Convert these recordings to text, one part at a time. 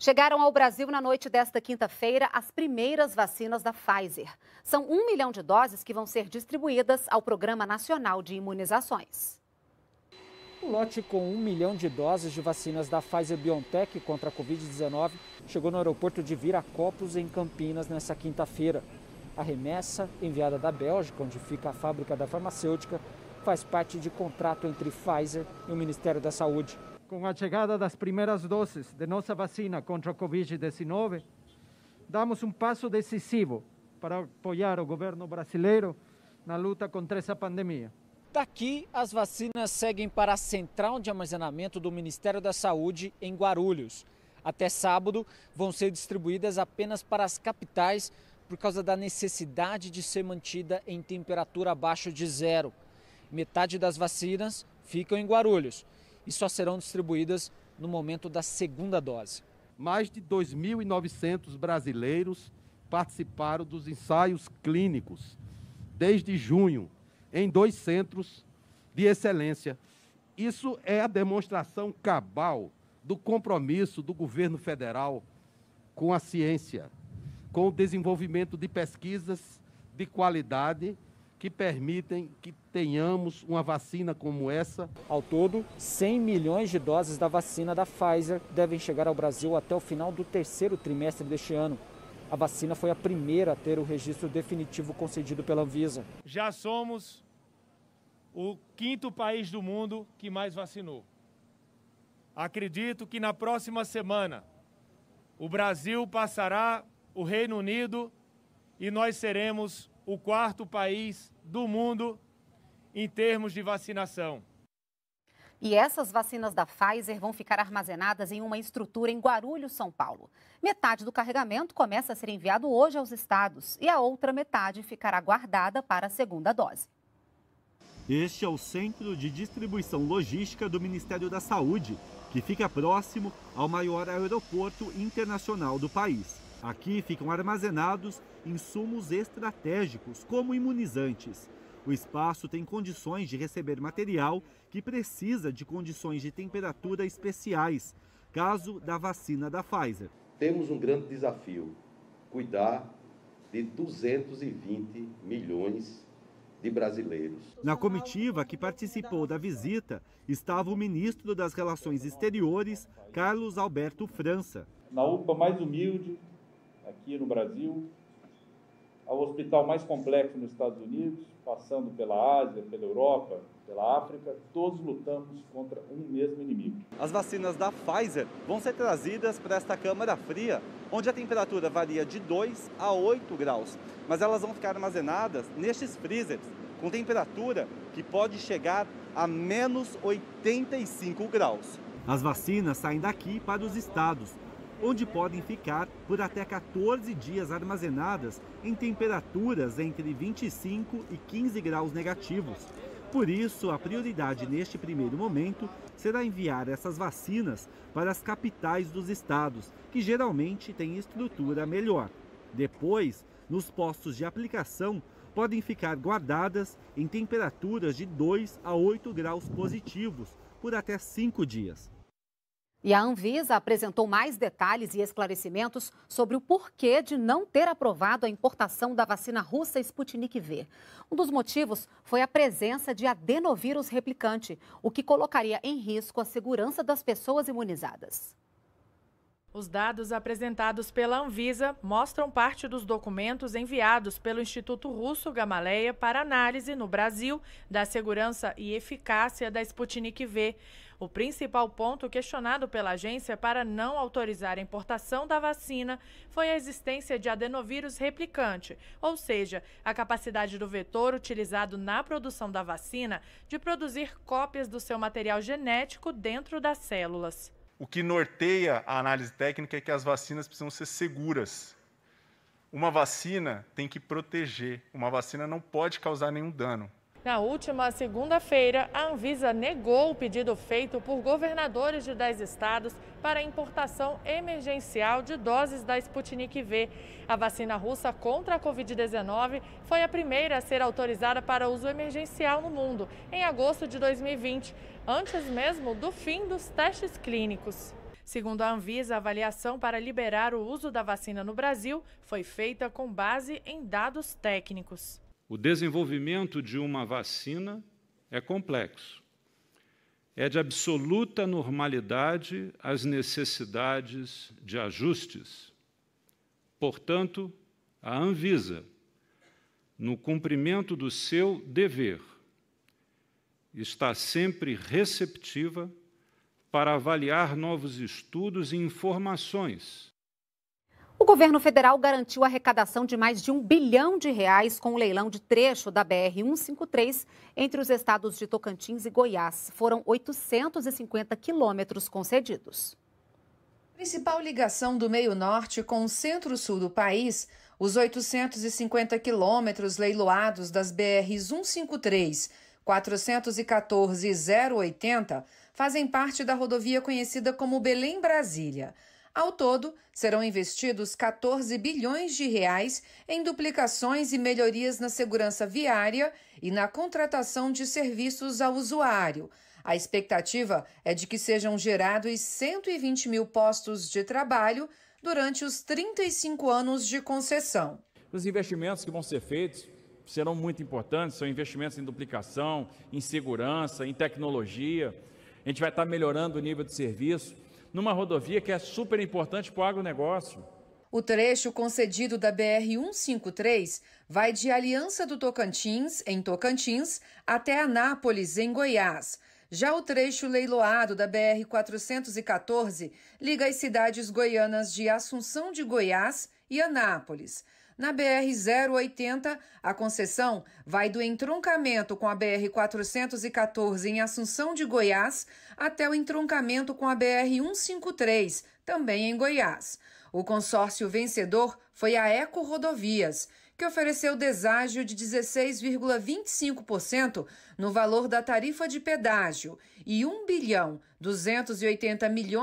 Chegaram ao Brasil na noite desta quinta-feira as primeiras vacinas da Pfizer. São 1 milhão de doses que vão ser distribuídas ao Programa Nacional de Imunizações. O lote com 1 milhão de doses de vacinas da Pfizer-BioNTech contra a Covid-19 chegou no aeroporto de Viracopos, em Campinas, nesta quinta-feira. A remessa, enviada da Bélgica, onde fica a fábrica da farmacêutica, faz parte de contrato entre Pfizer e o Ministério da Saúde. Com a chegada das primeiras doses de nossa vacina contra a Covid-19, damos um passo decisivo para apoiar o governo brasileiro na luta contra essa pandemia. Daqui, as vacinas seguem para a central de armazenamento do Ministério da Saúde em Guarulhos. Até sábado, vão ser distribuídas apenas para as capitais por causa da necessidade de ser mantida em temperatura abaixo de zero. Metade das vacinas ficam em Guarulhos e só serão distribuídas no momento da segunda dose. Mais de 2.900 brasileiros participaram dos ensaios clínicos desde junho, em 2 centros de excelência. Isso é a demonstração cabal do compromisso do governo federal com a ciência, com o desenvolvimento de pesquisas de qualidade que permitem que tenhamos uma vacina como essa. Ao todo, 100 milhões de doses da vacina da Pfizer devem chegar ao Brasil até o final do 3º trimestre deste ano. A vacina foi a primeira a ter o registro definitivo concedido pela Anvisa. Já somos o 5º país do mundo que mais vacinou. Acredito que na próxima semana o Brasil passará o Reino Unido e nós seremos o 4º país do mundo em termos de vacinação. E essas vacinas da Pfizer vão ficar armazenadas em uma estrutura em Guarulhos, São Paulo. Metade do carregamento começa a ser enviado hoje aos estados e a outra metade ficará guardada para a segunda dose. Este é o Centro de Distribuição Logística do Ministério da Saúde, que fica próximo ao maior aeroporto internacional do país. Aqui ficam armazenados insumos estratégicos, como imunizantes. O espaço tem condições de receber material que precisa de condições de temperatura especiais, caso da vacina da Pfizer. Temos um grande desafio, cuidar de 220 milhões de brasileiros. Na comitiva que participou da visita estava o ministro das Relações Exteriores, Carlos Alberto França. Na UPA mais humilde aqui no Brasil, ao hospital mais complexo nos Estados Unidos, passando pela Ásia, pela Europa, pela África, todos lutamos contra um mesmo inimigo. As vacinas da Pfizer vão ser trazidas para esta câmara fria, onde a temperatura varia de 2 a 8 graus, mas elas vão ficar armazenadas nestes freezers, com temperatura que pode chegar a menos 85 graus. As vacinas saem daqui para os estados, onde podem ficar por até 14 dias armazenadas em temperaturas entre 25 e 15 graus negativos. Por isso, a prioridade neste primeiro momento será enviar essas vacinas para as capitais dos estados, que geralmente têm estrutura melhor. Depois, nos postos de aplicação, podem ficar guardadas em temperaturas de 2 a 8 graus positivos por até 5 dias. E a Anvisa apresentou mais detalhes e esclarecimentos sobre o porquê de não ter aprovado a importação da vacina russa Sputnik V. Um dos motivos foi a presença de adenovírus replicante, o que colocaria em risco a segurança das pessoas imunizadas. Os dados apresentados pela Anvisa mostram parte dos documentos enviados pelo Instituto Russo Gamaleya para análise no Brasil da segurança e eficácia da Sputnik V. O principal ponto questionado pela agência para não autorizar a importação da vacina foi a existência de adenovírus replicante, ou seja, a capacidade do vetor utilizado na produção da vacina de produzir cópias do seu material genético dentro das células. O que norteia a análise técnica é que as vacinas precisam ser seguras. Uma vacina tem que proteger, uma vacina não pode causar nenhum dano. Na última segunda-feira, a Anvisa negou o pedido feito por governadores de 10 estados para a importação emergencial de doses da Sputnik V. A vacina russa contra a Covid-19 foi a primeira a ser autorizada para uso emergencial no mundo, em agosto de 2020, antes mesmo do fim dos testes clínicos. Segundo a Anvisa, a avaliação para liberar o uso da vacina no Brasil foi feita com base em dados técnicos. O desenvolvimento de uma vacina é complexo. É de absoluta normalidade as necessidades de ajustes. Portanto, a Anvisa, no cumprimento do seu dever, está sempre receptiva para avaliar novos estudos e informações. O governo federal garantiu a arrecadação de mais de R$1 bilhão com o leilão de trecho da BR-153 entre os estados de Tocantins e Goiás. Foram 850 quilômetros concedidos. Principal ligação do meio-norte com o centro-sul do país, os 850 quilômetros leiloados das BRs 153, 414 e 080 fazem parte da rodovia conhecida como Belém-Brasília. Ao todo, serão investidos R$14 bilhões em duplicações e melhorias na segurança viária e na contratação de serviços ao usuário. A expectativa é de que sejam gerados 120 mil postos de trabalho durante os 35 anos de concessão. Os investimentos que vão ser feitos serão muito importantes, são investimentos em duplicação, em segurança, em tecnologia. A gente vai estar melhorando o nível de serviço numa rodovia que é super importante para o agronegócio. O trecho concedido da BR-153 vai de Aliança do Tocantins, em Tocantins, até Anápolis, em Goiás. Já o trecho leiloado da BR-414 liga as cidades goianas de Assunção de Goiás e Anápolis. Na BR-080, a concessão vai do entroncamento com a BR-414 em Assunção de Goiás até o entroncamento com a BR-153, também em Goiás. O consórcio vencedor foi a Eco Rodovias, que ofereceu deságio de 16,25% no valor da tarifa de pedágio e R$1,280 bilhão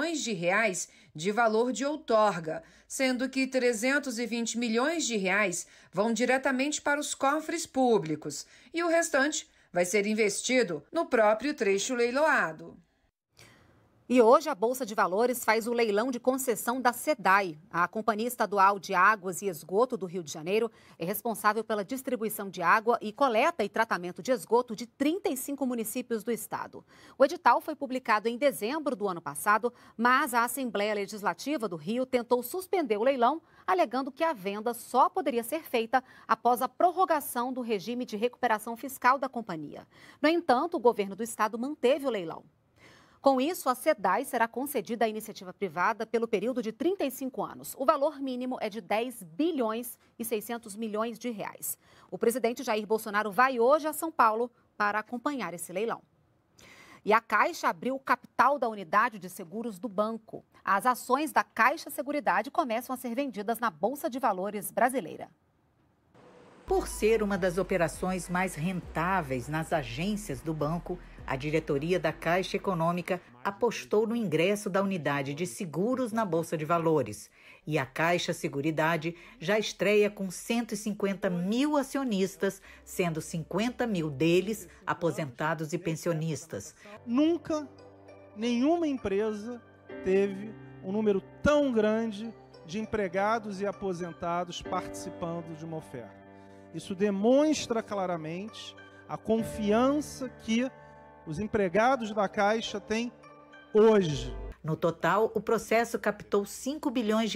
de valor de outorga, sendo que R$320 milhões vão diretamente para os cofres públicos e o restante vai ser investido no próprio trecho leiloado. E hoje a Bolsa de Valores faz o leilão de concessão da SEDAI. A Companhia Estadual de Águas e Esgoto do Rio de Janeiro é responsável pela distribuição de água e coleta e tratamento de esgoto de 35 municípios do estado. O edital foi publicado em dezembro do ano passado, mas a Assembleia Legislativa do Rio tentou suspender o leilão, alegando que a venda só poderia ser feita após a prorrogação do regime de recuperação fiscal da companhia. No entanto, o governo do estado manteve o leilão. Com isso, a SEDAI será concedida à iniciativa privada pelo período de 35 anos. O valor mínimo é de R$10 bilhões e 600 milhões de reais. O presidente Jair Bolsonaro vai hoje a São Paulo para acompanhar esse leilão. E a Caixa abriu o capital da unidade de seguros do banco. As ações da Caixa Seguridade começam a ser vendidas na Bolsa de Valores brasileira. Por ser uma das operações mais rentáveis nas agências do banco, a diretoria da Caixa Econômica apostou no ingresso da unidade de seguros na Bolsa de Valores. E a Caixa Seguridade já estreia com 150 mil acionistas, sendo 50 mil deles aposentados e pensionistas. Nunca nenhuma empresa teve um número tão grande de empregados e aposentados participando de uma oferta. Isso demonstra claramente a confiança que os empregados da Caixa têm hoje. No total, o processo captou R$ 5 bilhões,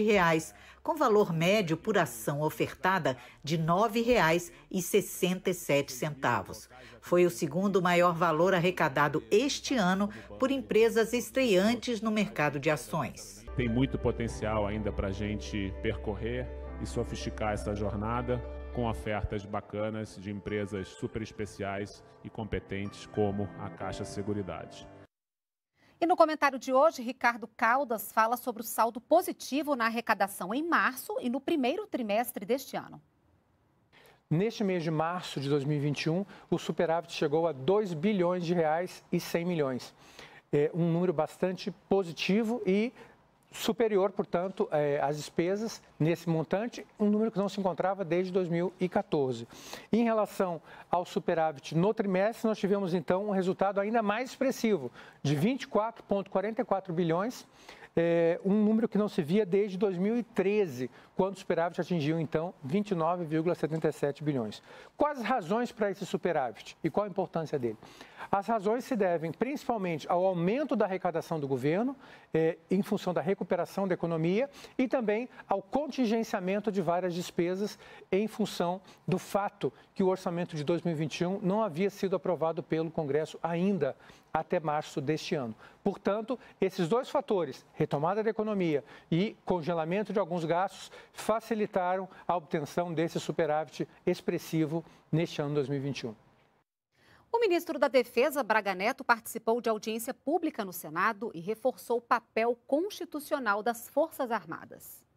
com valor médio por ação ofertada de R$ 9,67. Foi o segundo maior valor arrecadado este ano por empresas estreantes no mercado de ações. Tem muito potencial ainda para a gente percorrer e sofisticar essa jornada com ofertas bacanas de empresas super especiais e competentes como a Caixa Seguridade. E no comentário de hoje, Ricardo Caldas fala sobre o saldo positivo na arrecadação em março e no primeiro trimestre deste ano. Neste mês de março de 2021, o superávit chegou a R$ 2 bilhões e 100 milhões. É um número bastante positivo e superior, portanto, às despesas nesse montante, um número que não se encontrava desde 2014. Em relação ao superávit no trimestre, nós tivemos, então, um resultado ainda mais expressivo, de 24,44 bilhões, um número que não se via desde 2013, quando o superávit atingiu, então, 29,77 bilhões. Quais as razões para esse superávit e qual a importância dele? As razões se devem principalmente ao aumento da arrecadação do governo, em função da recuperação da economia, e também ao contingenciamento de várias despesas em função do fato que o orçamento de 2021 não havia sido aprovado pelo Congresso ainda até março deste ano. Portanto, esses dois fatores, retomada da economia e congelamento de alguns gastos, facilitaram a obtenção desse superávit expressivo neste ano 2021. O ministro da Defesa, Braga Neto, participou de audiência pública no Senado e reforçou o papel constitucional das Forças Armadas.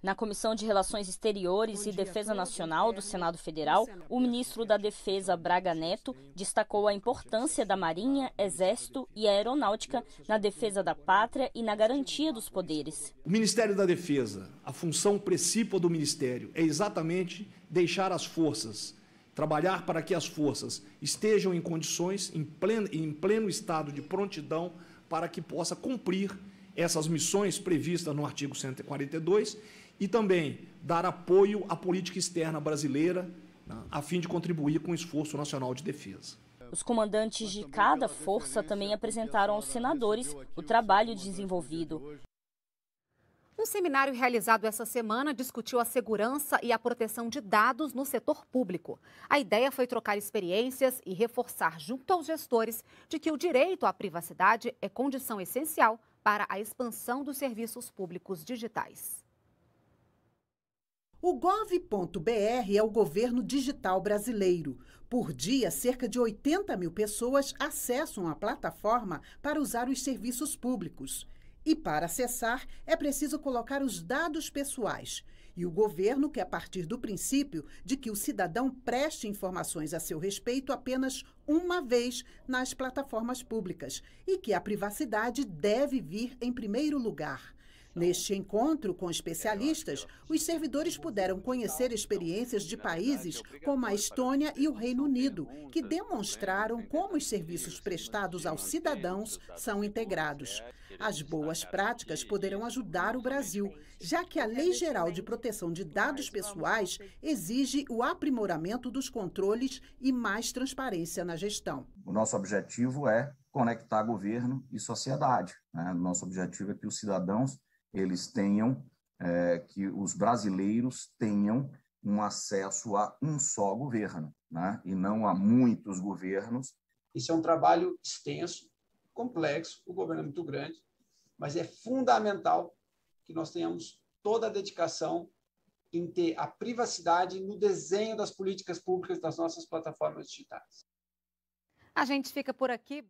Na Comissão de Relações Exteriores e Defesa Nacional do Senado Federal, o ministro da Defesa, Braga Neto, destacou a importância da Marinha, Exército e Aeronáutica na defesa da pátria e na garantia dos poderes. O Ministério da Defesa, a função principal do Ministério é exatamente deixar as forças, trabalhar para que as forças estejam em condições, em pleno estado de prontidão, para que possa cumprir essas missões previstas no artigo 142 e também dar apoio à política externa brasileira, a fim de contribuir com o esforço nacional de defesa. Os comandantes de cada força também apresentaram aos senadores o trabalho desenvolvido. Um seminário realizado essa semana discutiu a segurança e a proteção de dados no setor público. A ideia foi trocar experiências e reforçar junto aos gestores de que o direito à privacidade é condição essencial para a expansão dos serviços públicos digitais. O Gov.br é o governo digital brasileiro. Por dia, cerca de 80 mil pessoas acessam a plataforma para usar os serviços públicos. E para acessar, é preciso colocar os dados pessoais. E o governo quer partir do princípio de que o cidadão preste informações a seu respeito apenas uma vez nas plataformas públicas e que a privacidade deve vir em primeiro lugar. Neste encontro com especialistas, os servidores puderam conhecer experiências de países como a Estônia e o Reino Unido, que demonstraram como os serviços prestados aos cidadãos são integrados. As boas práticas poderão ajudar o Brasil, já que a Lei Geral de Proteção de Dados Pessoais exige o aprimoramento dos controles e mais transparência na gestão. O nosso objetivo é conectar governo e sociedade, né? Nosso objetivo é que os cidadãos eles tenham, que os brasileiros tenham um acesso a um só governo, né? E não a muitos governos. Isso é um trabalho extenso, complexo, o governo é muito grande, mas é fundamental que nós tenhamos toda a dedicação em ter a privacidade no desenho das políticas públicas das nossas plataformas digitais. A gente fica por aqui.